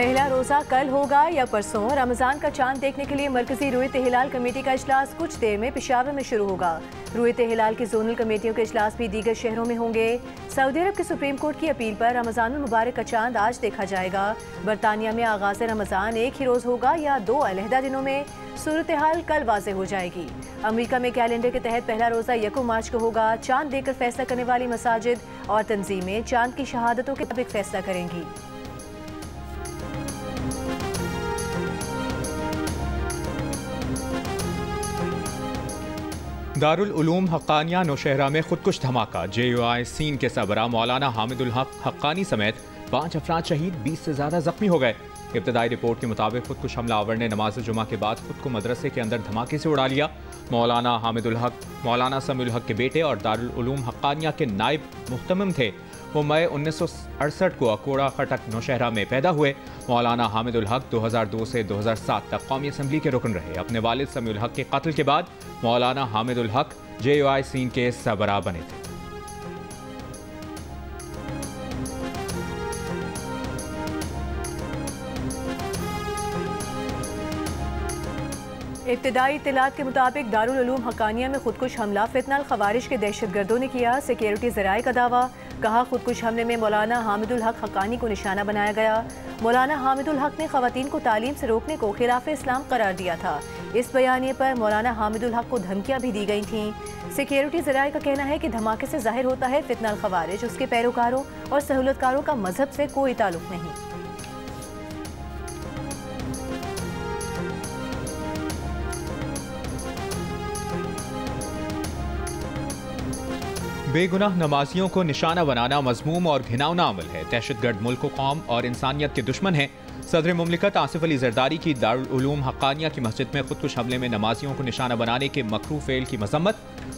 पहला रोजा कल होगा या परसों? रमजान का चांद देखने के लिए मरकजी रुयत हिलाल कमेटी का इजलास कुछ देर में पेशावर में शुरू होगा। रुयत हिलाल की जोनल कमेटियों के इजलास भी दीगर शहरों में होंगे। सऊदी अरब की सुप्रीम कोर्ट की अपील पर रमजानुल मुबारक का चांद आज देखा जाएगा। बरतानिया में आगाज रमजान एक ही रोज होगा या दो अलहदा दिनों में? सूरत हाल कल वाजे हो जाएगी। अमेरिका में कैलेंडर के तहत पहला रोजा 1 मार्च को होगा। चांद देखकर फैसला करने वाली मसाजिद और तंजीमें चांद की शहादतों के मुताबिक फैसला करेंगी। दारुल उलूम हक्कानिया नौशहरा में खुदकुश धमाका। JUI सीन के सरबराह मौलाना हामिदुल हक हक्कानी समेत 5 अफराद शहीद, 20 से ज्यादा जख्मी हो गए। इब्तदाई रिपोर्ट के मुताबिक खुदकुश हमलावर ने नमाज जुमा के बाद खुद को मदरसे के अंदर धमाके से उड़ा लिया। मौलाना हामिदुल हक मौलाना समीउल हक के बेटे और दारुल उलूम हक्कानिया के नायब मुहतमिम थे। वो मई 1968 को अकोड़ा खटक नौशहरा में पैदा हुए। मौलाना हामिदुल हक 2002 से 2007 तक कौमी असम्बली के रुकन रहे। अपने वालिद समीउल हक के कत्ल के बाद मौलाना हामिदुल हक JUI सीन के सरबराह बने थे। इब्तदाई इत्तलात के मुताबिक दारुल उलूम हक्कानिया में खुदकुश हमला फितनल खवारिज के दहशतगर्दों ने किया। सिक्योरिटी ज़राए का दावा। कहा, खुदकुश हमले में मौलाना हामिदुल हक हक्कानी को निशाना बनाया गया। मौलाना हामिदुल हक ने खवातीन को तालीम से रोकने को खिलाफ इस्लाम करार दिया था। इस बयानिए पर मौलाना हामिदुल हक को धमकियां भी दी गई थीं। सिक्योरिटी ज़राए का कहना है कि धमाके से जाहिर होता है फितनल खवारिज, उसके पैरोकारों और सहूलतकारों का मजहब से कोई ताल्लुक नहीं। बेगुनाह नमाजियों को निशाना बनाना मज़मूम और घिनौना अमल है। दहशतगर्द मुल्क, कौम और इंसानियत के दुश्मन हैं। सदर मुमलिकत आसिफ अली जरदारी की दारुल उलूम हक्कानिया की मस्जिद में खुदकुश हमले में नमाजियों को निशाना बनाने के मकरूह फेल की मजम्मत।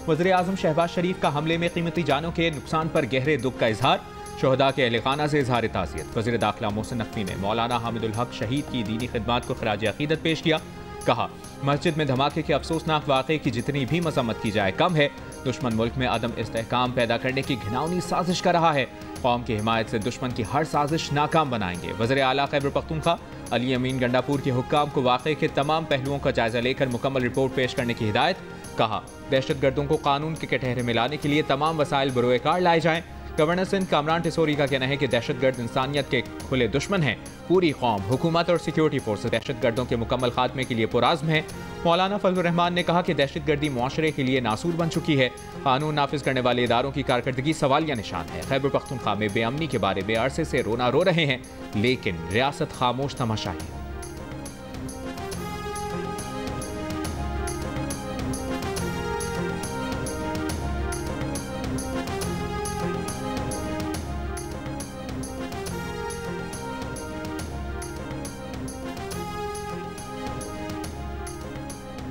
वज़ीर आज़म शहबाज शरीफ का हमले में कीमती जानों के नुकसान पर गहरे दुख का इजहार। शोहदा के अहले खाना से इजहार ताज़ियत। वज़ीर दाखिला मोहसिन नकवी ने मौलाना हामिदुल हक शहीद की दीनी खिदमत को खराज अकीदत पेश किया। कहा, मस्जिद में धमाके के अफसोसनाक वाक़े की जितनी भी मजम्मत की जाए कम है। दुश्मन मुल्क में अदम इस्तेहकाम पैदा करने की घिनौनी साजिश कर रहा है। कौम की हिमायत से दुश्मन की हर साजिश नाकाम बनाएंगे। वज़ीर आला खैबर पख्तूनख्वा अली अमीन गंडापुर के हुक्काम को वाक़े के तमाम पहलुओं का जायजा लेकर मुकम्मल रिपोर्ट पेश करने की हिदायत। कहा, दहशतगर्दों को कानून के कटहरे में लाने के लिए तमाम वसाइल बरोए कार लाए जाएं। गवर्नर सिंध कामरान टिसोरी का कहना है कि दहशतगर्द इंसानियत के खुले दुश्मन हैं। पूरी कौम, हुकूमत और सिक्योरिटी फोर्सेस दहशतगर्दों के मुकम्मल खात्मे के लिए पुराज़्म है। मौलाना फजलुर रहमान ने कहा कि दहशतगर्दी मुआशरे के लिए नासूर बन चुकी है। कानून नाफिज करने वाले इदारों की कारकर्दगी सवालिया निशान है। खैबर पख्तूनख्वा में बेअमनी के बारे बेअरसे से रोना रो रहे हैं, लेकिन रियासत खामोश तमाशाई है।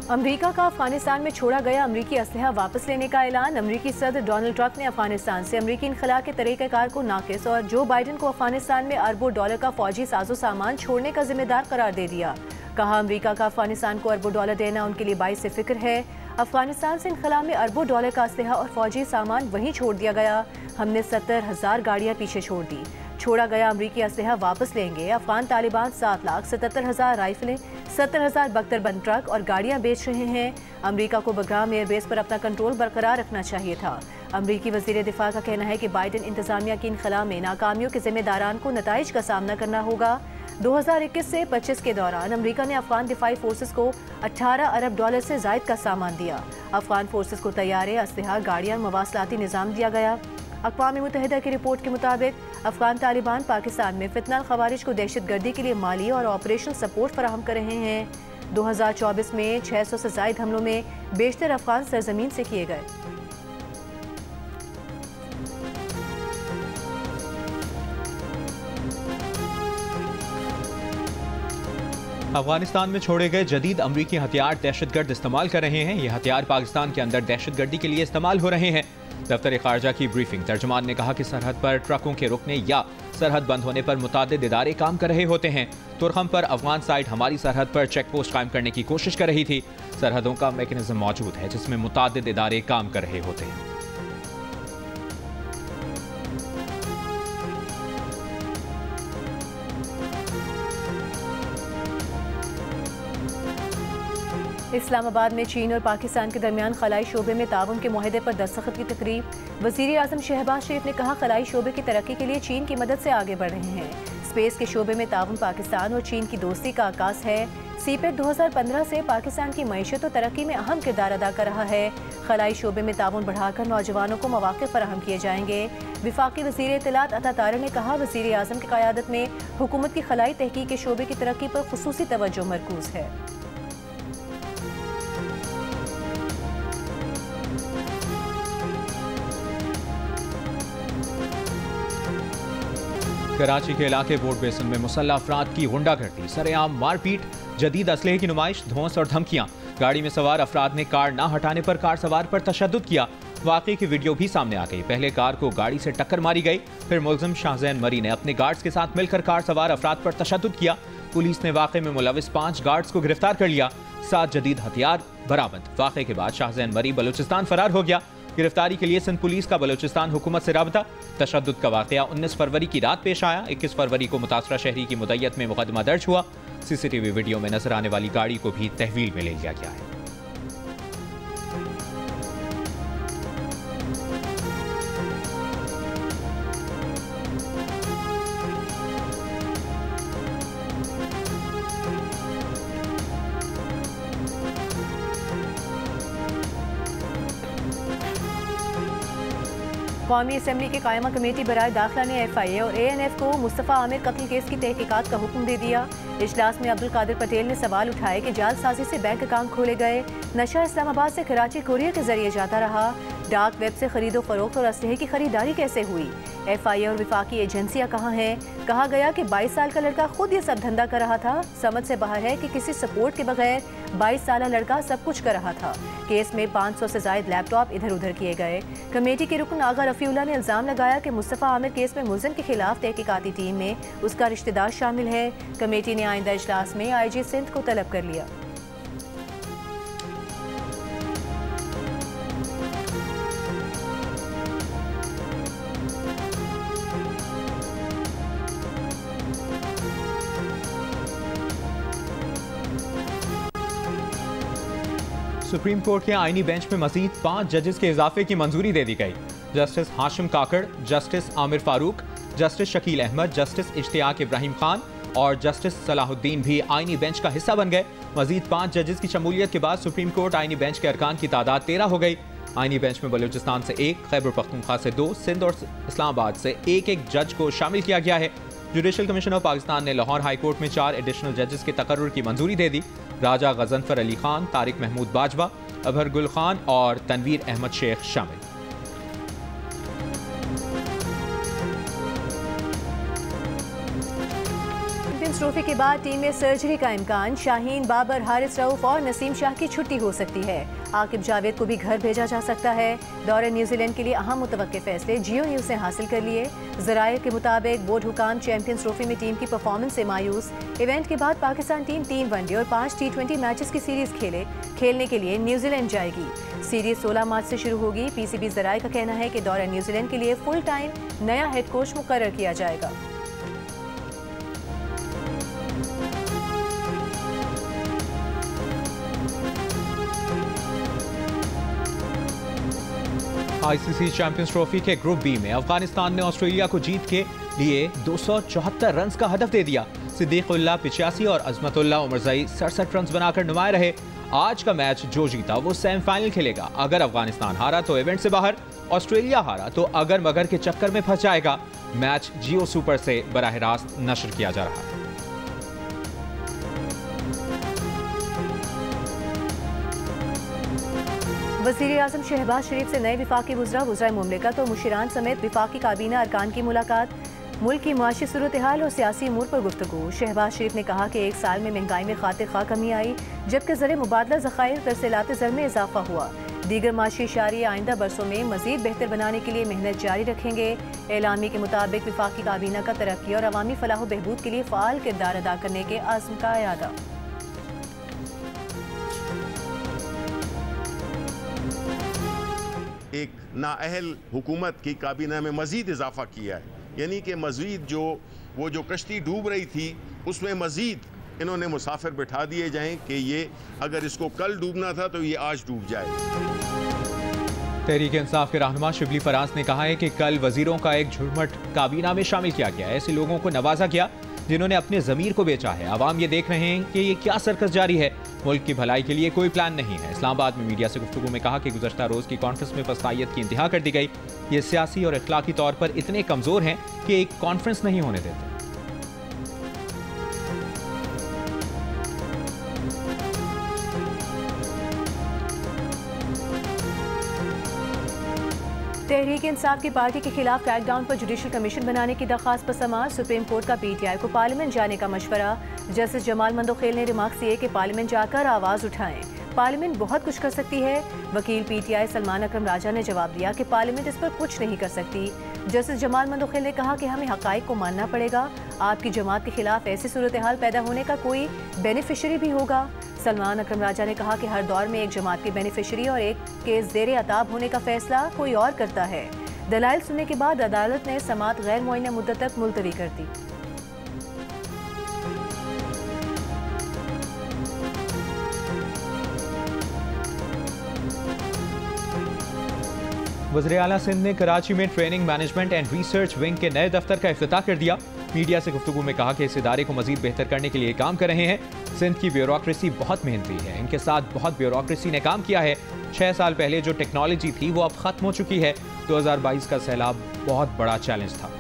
अमेरिका का अफगानिस्तान में छोड़ा गया अमरीकी असलहा वापस लेने का ऐलान। अमरीकी सदर डोनाल्ड ट्रंप ने अफगानिस्तान से अमरीकी इनखला के तरीक़ेकार को नाकिस और जो बाइडन को अफगानिस्तान में अरबों डॉलर का फौजी साजो सामान छोड़ने का जिम्मेदार करार दे दिया। कहा, अमरीका का अफगानिस्तान को अरबों डॉलर देना उनके लिए बाइस फिक्र है। अफगानिस्तान से इनखला में अरबों डॉलर का असलहा और फौजी सामान वहीं छोड़ दिया गया। हमने 70,000 गाड़ियाँ पीछे छोड़ दी। छोड़ा गया अमरीकी असलहा वापस लेंगे। अफगान तालिबान 7,77,000 राइफलें, 70,000 बख्तरबंद ट्रक और गाड़ियां बेच रहे हैं। अमेरिका को बग्राम एयरबेस पर अपना कंट्रोल बरकरार रखना चाहिए था। अमरीकी वजीर दिफा का कहना है कि बाइडन इंतजामिया की इनखला में नाकामियों के जिम्मेदारान को नताइज का सामना करना होगा। 2021 से 25 के दौरान अमेरिका ने अफगान दिफाई फोर्सेस को 18 अरब डॉलर से जायद का सामान दिया। अफगान फोर्सेस को तैयारे, असलहा, गाड़ियां, मवासलाती निज़ाम दिया गया। अक़वाम मुत्तहिदा की रिपोर्ट के मुताबिक अफगान तालिबान पाकिस्तान में फितनल खवारिज को दहशतगर्दी के लिए माली और ऑपरेशनल सपोर्ट फराहम कर रहे हैं। 2024 में 600 से ज़ायद हमलों में बेशतर अफगान सरजमीन से किए गए। अफगानिस्तान में छोड़े गए जदीद अमरीकी हथियार दहशतगर्द इस्तेमाल कर रहे हैं। ये हथियार पाकिस्तान के अंदर दहशतगर्दी के लिए इस्तेमाल हो रहे हैं। दफ्तर खारजा की ब्रीफिंग तर्जुमान ने कहा कि सरहद पर ट्रकों के रुकने या सरहद बंद होने पर मुतादिद इदारे काम कर रहे होते हैं। तुरखम पर अफगान साइड हमारी सरहद पर चेक पोस्ट कायम करने की कोशिश कर रही थी। सरहदों का मैकेनिज्म मौजूद है जिसमें मुतादिद इदारे काम कर रहे होते हैं। इस्लामाबाद में चीन और पाकिस्तान के दरमियान खलाई शोबे में ताउन के मुआहदे पर दस्तखत की तकरीब। वज़ीर आज़म शहबाज शरीफ ने कहा, खलाई शोबे की तरक्की के लिए चीन की मदद से आगे बढ़ रहे हैं। स्पेस के शोबे में ताउन पाकिस्तान और चीन की दोस्ती का आगाज है। सीपेक 2015 से पाकिस्तान की मईशत और तरक्की में अहम किरदार अदा कर रहा है। खलाई शोबे में ताउन बढ़ाकर नौजवानों को मौक़े फराहम किए जाएंगे। विफाकी वज़ीर इत्तलात अता तारिक ने कहा, वज़ीर आज़म की क़यादत में हुकूमत की खलाई तहकीक के शोबे की तरक्की पर खुसूसी तवज्जो मरकूज़ है। कराची के इलाके बोर्ड बेसन में मुसल्लह अफराद की गुंडागर्दी, सरेआम मारपीट, जदीद असलहे की नुमाइश, धौंस और धमकियां। गाड़ी में सवार अफराद ने कार न हटाने पर कार सवार पर तशद्दुद किया। वाक़े की वीडियो भी सामने आ गई। पहले कार को गाड़ी से टक्कर मारी गई, फिर मुलजिम शाहजैन मरी ने अपने गार्ड्स के साथ मिलकर कार सवार अफराद पर तशद्दुद किया। पुलिस ने वाक़े में मुलविस 5 गार्ड्स को गिरफ्तार कर लिया। 7 जदीद हथियार बरामद। वाक़े के बाद शाहजैन मरी बलूचिस्तान फरार हो गया। गिरफ्तारी के लिए सिंध पुलिस का बलूचिस्तान हुकूमत से राबता। तशद्दुद का वाक़या 19 फरवरी की रात पेश आया। 21 फरवरी को मुतासरा शहरी की मुद्दत में मुकदमा दर्ज हुआ। सीसीटीवी वीडियो में नजर आने वाली गाड़ी को भी तहवील में ले लिया गया है। कौमी असम्बली की कायमा कमेटी बराए दाखिला ने FIA और ANF को मुस्तफ़ा आमिर कत्ल केस की तहकीकात का हुक्म दे दिया। इजलास में अब्दुल कादिर पटेल ने सवाल उठाए कि जालसाजी से बैंक अकाउंट खोले गए, नशा इस्लामाबाद से कराची कुरियर के जरिए जाता रहा, डार्क वेब से खरीदो फरोख्त और असलहे की खरीदारी कैसे हुई, FIA और विफाकी एजेंसियां कहाँ हैं। कहा गया कि 22 साल का लड़का खुद ये सब धंधा कर रहा था। समझ से बाहर है कि किसी सपोर्ट के बगैर 22 साल लड़का सब कुछ कर रहा था। केस में 500 से ज्यादा लैपटॉप इधर उधर किए गए। कमेटी के रुकन आगा रफीउल्लाह ने इल्जाम लगाया कि मुस्तफ़ा आमिर केस में मुलजिम के खिलाफ तहकीकाती टीम में उसका रिश्तेदार शामिल है। कमेटी ने आइंदा इजलास में IG सिंध को तलब कर लिया। सुप्रीम कोर्ट के आईनी बेंच में मजीद 5 जजेस के इजाफे की मंजूरी दे दी गई। Justice Hashim Kakar, Justice Amir Farooq, Justice Shakeel Ahmed, Justice Ishtiaq Ibrahim Khan और जस्टिस सलाहुद्दीन भी आईनी बेंच का हिस्सा बन गए। मजीद 5 जजेस की शमूलियत के बाद सुप्रीम कोर्ट आईनी बेंच के अरकान की तादाद 13 हो गई। आईनी बेंच में बलूचिस्तान से 1, खैबर पख्तूनख्वा से 2, सिंध और इस्लामाबाद से 1-1 जज को शामिल किया गया है। जुडिशल कमीशन ऑफ पाकिस्तान ने लाहौर हाई कोर्ट में 4 एडिशनल जजेस के तकर्रुर की मंजूरी दे दी। राजा गजनफर अली खान, तारिक महमूद बाजवा, अबहर गुल खान और तनवीर अहमद शेख शामिल। चैंपियंस ट्रॉफी के बाद टीम में सर्जरी का इम्कान। शाहीन, बाबर, हारिस रऊफ और नसीम शाह की छुट्टी हो सकती है। आकिब जावेद को भी घर भेजा जा सकता है। दौरे न्यूजीलैंड के लिए अहम मुतवक्के फैसले जियो न्यूज़ ने हासिल कर लिए। ज़राए के मुताबिक बोर्ड हुकाम चैंपियंस ट्रॉफी में टीम की परफॉर्मेंस से मायूस। इवेंट के बाद पाकिस्तान टीम 3 वनडे और 5 T20 मैचेस की सीरीज खेलने के लिए न्यूजीलैंड जाएगी। सीरीज 16 मार्च से शुरू होगी। PCB ज़राए का कहना है कि दौरा न्यूजीलैंड के लिए फुल टाइम नया हेड कोच मुकर्रर किया जाएगा। ICC चैंपियंस ट्रॉफी के ग्रुप बी में अफगानिस्तान ने ऑस्ट्रेलिया को जीत के लिए 274 रन का हदफ दे दिया। सिद्दीकुल्लाह 85 और अजमतुल्लाह उमरज़ई 67 रन बनाकर नुमाया रहे। आज का मैच जो जीता वो सेमीफाइनल खेलेगा। अगर अफगानिस्तान हारा तो इवेंट से बाहर, ऑस्ट्रेलिया हारा तो अगर मगर के चक्कर में फंस जाएगा। मैच जियो सुपर से बराह रास्त नशर किया जा रहा है। वज़ीर आज़म शहबाज शरीफ से नए विफाकी वज़राए मुमलिकत और मुशीरान समेत विफाकी काबीना अरकान की मुलाकात। मुल्क की माशी सूरत हाल और सियासी अमूर पर गुफ्तगू। शहबाज शरीफ ने कहा कि 1 साल में महंगाई में खातिर खा कमी आई, जबकि ज़र मुबादला ज़खायर तरसीलात ज़र में इजाफा हुआ। दीगर माशी इशारे आइंदा बरसों में मज़ीद बेहतर बनाने के लिए मेहनत जारी रखेंगे। एलामी के मुताबिक विफाकी काबीना का तरक्की और अवामी फलाह व बहबूद के लिए फ़ाल किरदार अदा करने के आज़म का इरादा। एक नाअहल हुकूमत की काबीना में मज़ीद इजाफा किया है, यानी कि मज़ीद जो कश्ती डूब रही थी उसमें मज़ीद इन्होंने मुसाफिर बिठा दिए जाएं कि ये अगर इसको कल डूबना था तो ये आज डूब जाए। तहरीक इंसाफ के रहनुमा शिबली फराज ने कहा है कि कल वजीरों का एक झुरमुट काबीना में शामिल किया गया। ऐसे लोगों को नवाजा गया जिन्होंने अपने ज़मीर को बेचा है। आवाम ये देख रहे हैं कि ये क्या सर्कस जारी है। मुल्क की भलाई के लिए कोई प्लान नहीं है। इस्लामाबाद में मीडिया से गुफ्तगू में कहा कि गुज़श्ता रोज़ की कॉन्फ्रेंस में पस्तायत की इंतहा कर दी गई। ये सियासी और अखलाकी तौर पर इतने कमज़ोर हैं कि एक कॉन्फ्रेंस नहीं होने देते। तहरीक इंसाफ की पार्टी के खिलाफ क्रैकडाउन पर जुडिशल कमीशन बनाने की दरख्वास्त पर समाअत। सुप्रीम कोर्ट का पीटीआई को पार्लियामेंट जाने का मशवरा। जस्टिस जमाल मंदोखेल ने रिमार्क्स दिए कि पार्लियामेंट जाकर आवाज़ उठाएं। पार्लियामेंट बहुत कुछ कर सकती है। वकील पीटीआई सलमान अकरम राजा ने जवाब दिया कि पार्लियामेंट इस पर कुछ नहीं कर सकती। जस्टिस जमाल मंदोखेल ने कहा कि हमें हकाइक को मानना पड़ेगा। आपकी जमात के खिलाफ ऐसी सूरत हाल पैदा होने का कोई बेनिफिशरी भी होगा। सलमान अकरम राजा ने कहा कि हर दौर में एक जमात के बेनिफिशरी और एक के ज़ेरे अताब होने का फैसला कोई और करता है। दलाइल सुनने के बाद अदालत ने समाअत गैर मुअय्यना मुद्दत तक मुलतवी कर दी। वज़ीर आला सिंध ने कराची में training management and research wing के नए दफ्तर का इफ्तिताह कर दिया। मीडिया से गुफ्तगू में कहा कि इस इदारे को मजीद बेहतर करने के लिए काम कर रहे हैं। सिंध की ब्यूरोक्रेसी बहुत मेहनती है। इनके साथ बहुत ब्यूरोक्रेसी ने काम किया है। 6 साल पहले जो टेक्नोलॉजी थी वो अब खत्म हो चुकी है। 2022 का सैलाब बहुत बड़ा चैलेंज था।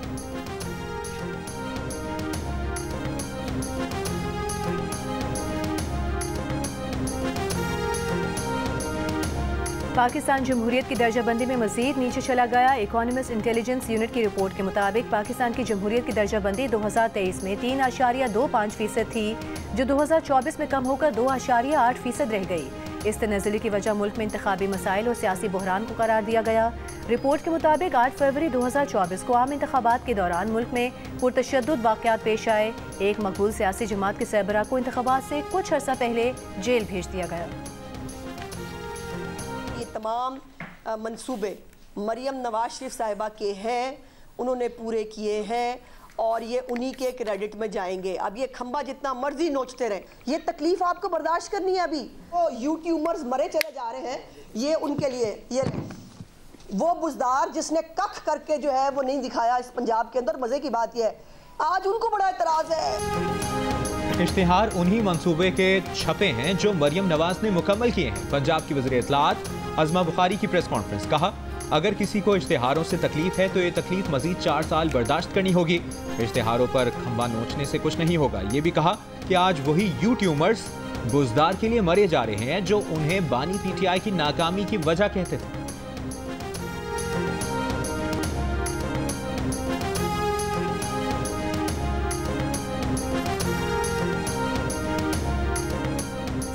पाकिस्तान जमहूरियत की दर्जाबंदी में मजीद नीचे चला गया। इकोनॉमिस्ट इंटेलिजेंस यूनिट की रिपोर्ट के मुताबिक पाकिस्तान की जमहूरियत की दर्जाबंदी 2023 में 3.25% थी, जो 2024 में कम होकर 2.8% रह गई। इस तनज़्ज़ुली की वजह मुल्क में इंतखाबी मसाइल और सियासी बहरान को करार दिया गया। रिपोर्ट के मुताबिक 8 फरवरी 2024 को आम इंतखाबात के दौरान मुल्क में पुरतशद्दुद वाक़यात पेश आए। एक मकबूल सियासी जमात के सरबराह को इंतखाबात से कुछ अर्सा पहले जेल भेज दिया गया। तमाम मंसूबे मरियम नवाज शरीफ साहिबा के हैं, उन्होंने पूरे किए हैं और ये उन्हीं के क्रेडिट में जाएंगे। अब ये खंबा जितना मर्जी नोचते रहे, ये तकलीफ आपको बर्दाश्त करनी है। अभी वो यूट्यूबर्स मरे चले जा रहे हैं, ये उनके लिए ये वो बुजदार जिसने कख करके जो है वो नहीं दिखाया इस पंजाब के अंदर। मजे की बात यह है आज उनको बड़ा एतराज है। इश्तिहार उन्हीं मंसूबे के छपे हैं जो मरियम नवाज ने मुकम्मल किए हैं। पंजाब की वज़ीर इत्तलाआत अज़मा बुखारी की प्रेस कॉन्फ्रेंस, कहा अगर किसी को इश्तिहारों से तकलीफ है तो ये तकलीफ मजीद 4 साल बर्दाश्त करनी होगी। इश्तिहारों पर खंबा नोचने से कुछ नहीं होगा। ये भी कहा कि आज वही यूट्यूबर्स बुजदार के लिए मरे जा रहे हैं जो उन्हें बानी पीटीआई की नाकामी की वजह कहते थे।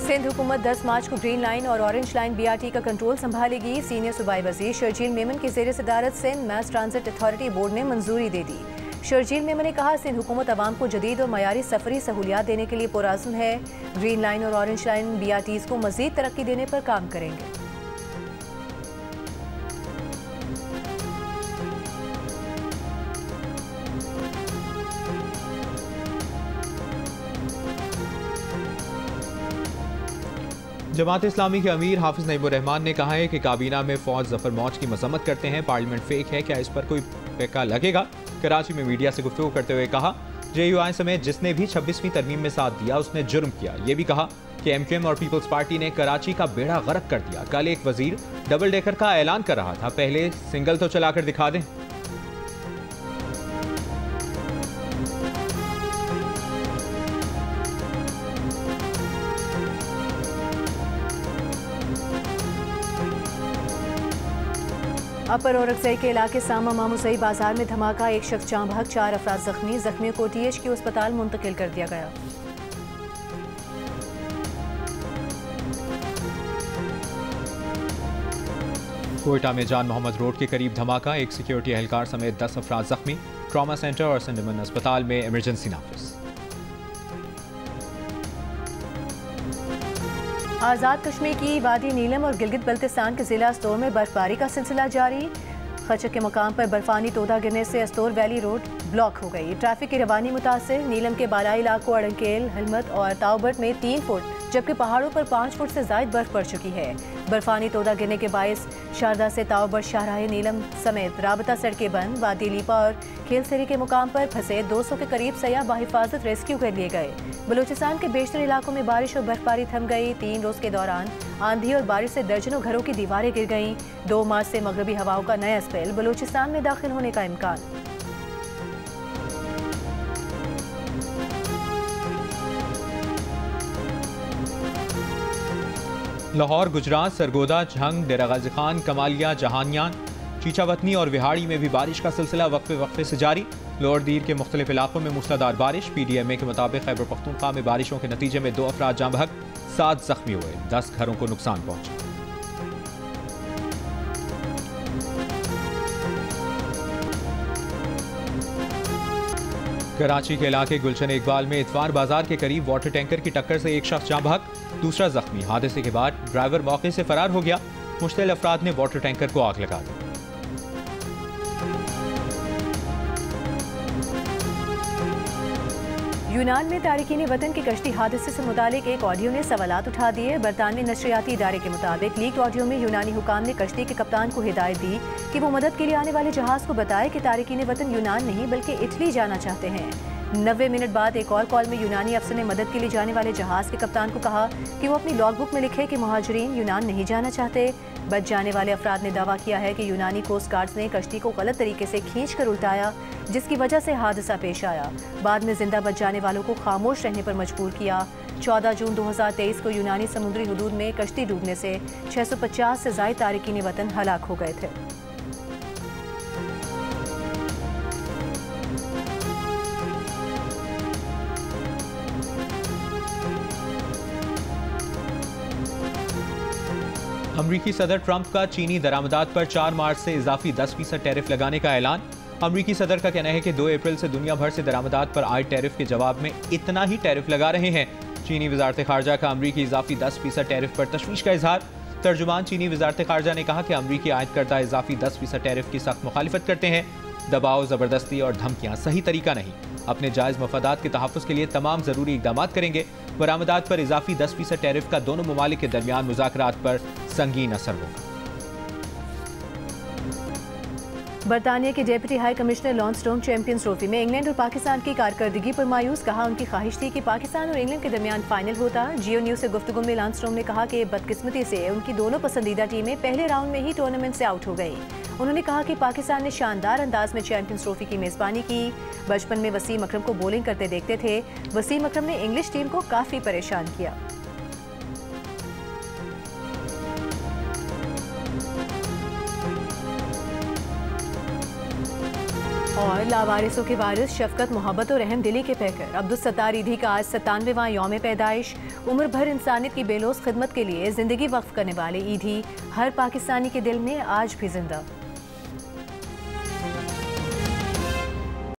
सिंध हुकूमत 10 मार्च को ग्रीन लाइन और ऑरेंज लाइन BRT का कंट्रोल संभालेगी। सीनियर सूबाई वजीर शर्जील मेमन की ज़ेर सदारत Sindh mass transit authority board ने मंजूरी दे दी। शर्जील मेमन ने कहा सिंध हुकूमत आवाम को जदीद और मयारी सफरी सहूलियात देने के लिए पुरअज़्म है। ग्रीन लाइन और ऑरेंज लाइन BRTs को मजीद तरक्की देने पर काम करेंगे। जमात इस्लामी के अमीर हाफिज नईमुर रहमान ने कहा है कि काबीना में फौज जफर मौज की मजम्मत करते हैं। पार्लियामेंट फेक है, क्या इस पर कोई पैका लगेगा? कराची में मीडिया से गुफ्तगू करते हुए कहा JUI समेत जिसने भी 26वीं तरमीम में साथ दिया उसने जुर्म किया। ये भी कहा कि MQM और पीपल्स पार्टी ने कराची का बेड़ा गर्क कर दिया। कल एक वजीर डबल डेकर का ऐलान कर रहा था, पहले सिंगल तो चलाकर दिखा दें। अपर औरकजई के इलाके सामा मामूसई बाजार में धमाका, एक शख्स जाँ बहक, 4 अफराद जख्मी। जख्मियों को THQ अस्पताल मुंतकिल कर दिया गया। कोयटा में जान मोहम्मद रोड के करीब धमाका, एक सिक्योरिटी एहलकार समेत 10 अफराद जख्मी। ट्रॉमा सेंटर और सिंडमन अस्पताल में इमरजेंसी नाफिज। आज़ाद कश्मीर की वादी नीलम और गिलगित बल्तिस्तान के जिला अस्तोर में बर्फबारी का सिलसिला जारी। खचक के मकाम पर बर्फानी तोदा गिरने से अस्तोर वैली रोड ब्लॉक हो गई। ट्रैफिक की रवानी मुतासिर। नीलम के बालाई इलाकों अड़ंकेल, हलमत और ताउबट में 3 फुट जबकि पहाड़ों पर 5 फुट से ज़ायद बर्फ पड़ चुकी है। बर्फानी तोदा गिरने के बायस शारदा से ताउबट, शाहराह नीलम समेत राबता सड़कें बंद। वादी लीपा और खेलसरी के मुकाम पर फंसे 200 के करीब सयाह बाहिफाजत रेस्क्यू कर लिए गए। बलूचिस्तान के बेशतर इलाकों में बारिश और बर्फबारी थम गई। 3 रोज़ के दौरान आंधी और बारिश से दर्जनों घरों की दीवारें गिर गईं। 2 मार्च से मगरबी हवाओं का नया स्पेल बलूचिस्तान में दाखिल होने का इम्कान। लाहौर, गुजरात, सरगोदा, झंग, डेरा गाजी खान, कमालिया, जहानियान, चीचावतनी और विहाड़ी में भी बारिश का सिलसिला वक्फे से जारी। लोअर दीर के मुख्तलिफ इलाकों में मूसलाधार बारिश। PDMA के मुताबिक खैबर पख्तूनख्वा में बारिशों के नतीजे में 2 अफराद जाँ बहक, 7 जख्मी हुए, 10 घरों को नुकसान पहुंचा। कराची के इलाके गुलशन इकबाल में इतवार बाजार के करीब वाटर टैंकर की टक्कर से एक शख्स जाँ बहक, दूसरा जख्मी। हादसे के बाद ड्राइवर मौके से फरार हो गया। मुश्तिल अफराद ने वाटर टैंकर को आग लगा दी। यूनान में तारिकीन वतन की कश्ती हादसे से मुतालिक एक ऑडियो ने सवालात उठा दिए। बरतानवी नशरियाती इदारे के मुताबिक लीक ऑडियो में यूनानी हुकाम ने कश्ती के कप्तान को हिदायत दी कि वो मदद के लिए आने वाले जहाज को बताए कि तारिकीन वतन यूनान नहीं बल्कि इटली जाना चाहते हैं। 90 मिनट बाद एक और कॉल में यूनानी अफसर ने मदद के लिए जाने वाले जहाज के कप्तान को कहा कि वो अपनी लॉगबुक में लिखे कि मुहाजिरीन यूनान नहीं जाना चाहते। बच जाने वाले अफराद ने दावा किया है कि यूनानी कोस्ट गार्ड्स ने कश्ती को गलत तरीके से खींच कर उल्टाया, जिसकी वजह से हादसा पेश आया। बाद में जिंदा बच जाने वालों को खामोश रहने पर मजबूर किया। 14 जून 2023 को यूनानी समुद्री हुदूद में कश्ती डूबने से 650 से ज़ायद तारिकीन वतन हलाक हो गए थे। अमरीकी सदर ट्रंप का चीनी दरामदात पर 4 मार्च से इजाफी 10% टैरिफ लगाने का ऐलान। अमरीकी सदर का कहना है कि 2 अप्रैल से दुनिया भर से दरामदात पर आए टैरिफ के जवाब में इतना ही टैरिफ लगा रहे हैं। चीनी वजारत खारजा का अमरीकी इजाफी 10% टैरिफ पर तशवीश का इजहार। तर्जुमान चीनी वजारत खारजा ने कहा कि अमरीकी आयद करदा इजाफी 10% टैरिफ की सख्त मुखालिफत करते हैं। दबाव, ज़बरदस्ती और धमकियाँ सही तरीका नहीं। अपने जायज़ मफादात के तहफ़्फ़ुज़ के लिए तमाम ज़रूरी इक़दाम करेंगे। बरामदात पर इजाफी 10% टैरिफ का दोनों ममालिक के दरमियान मुज़ाकरात पर संगीन असर होगा। बरतानिया के deputy high commissioner Lansdowne Champions Trophy में इंग्लैंड और पाकिस्तान की कारकर्दगी पर मायूस। कहा उनकी ख्वाहिश थी कि पाकिस्तान और इंग्लैंड के दरमियान फाइनल होता। जियो न्यूज़ से गुफ्तगू में लॉन्सडोन ने कहा कि बदकिस्मती से उनकी दोनों पसंदीदा टीमें पहले राउंड में ही टूर्नामेंट से आउट हो गईं। उन्होंने कहा कि पाकिस्तान ने शानदार अंदाज में चैंपियंस ट्रॉफी की मेज़बानी की। बचपन में वसीम अकरम को बॉलिंग करते देखते थे। वसीम अकरम ने इंग्लिश टीम को काफ़ी परेशान किया। और लावारिसों के वारिस शफकत, मोहब्बत और रहम दिली के पैकर अब्दुल सत्तार ईदी का आज 97वां यौम पैदाइश। उम्र भर इंसानियत की बेलौस खिदमत के लिए ज़िंदगी वक्फ करने वाले ईदी हर पाकिस्तानी के दिल में आज भी जिंदा।